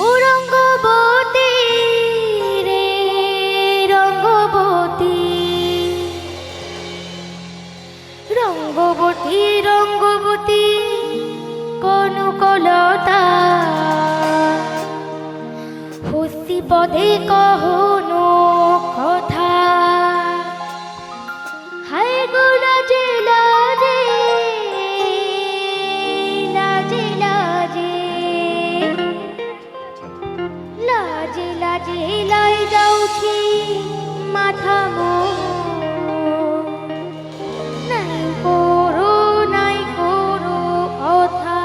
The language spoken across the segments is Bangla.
ও রঙ্গবতী রে রঙ্গবতী, রঙ্গবতী রঙ্গবতী কনকলতা, হস্তি পদে কহনো কথা। হায় গো লাজে লাজে লাজে লাজে লাজে লাজে লাই যাଉଛି মাথা মো, নাই করো কথা।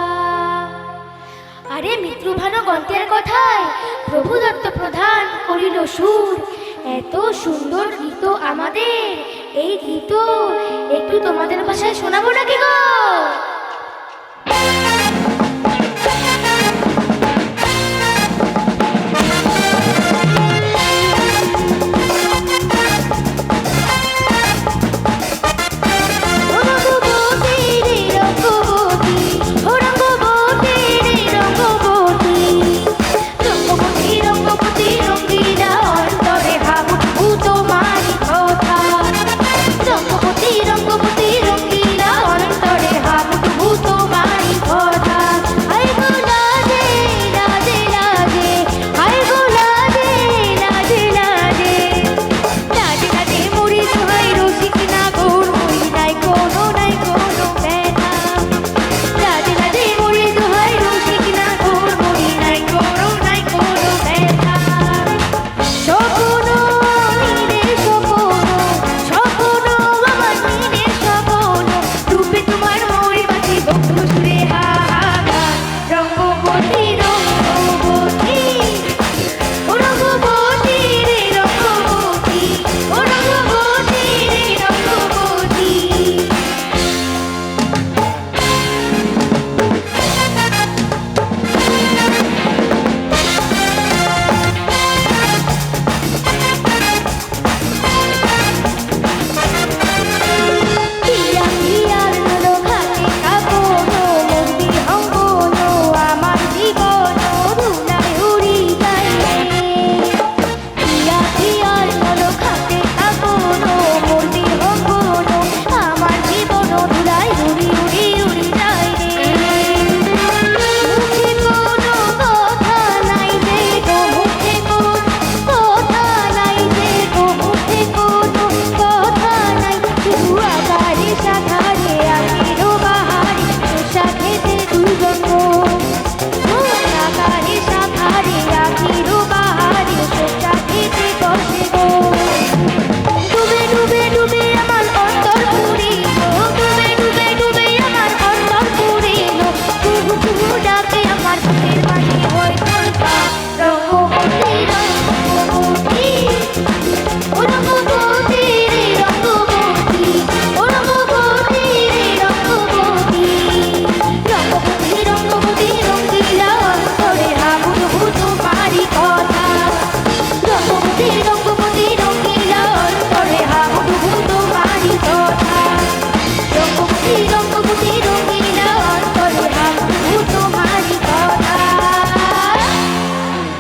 আরে মিত্রভানু গন্তের কথায় প্রভু দত্ত প্রধান করিল সুর। এত সুন্দর গীত আমাদের, এই গীত একটু তোমাদের ভাষায় শোনাবো নাকি গো?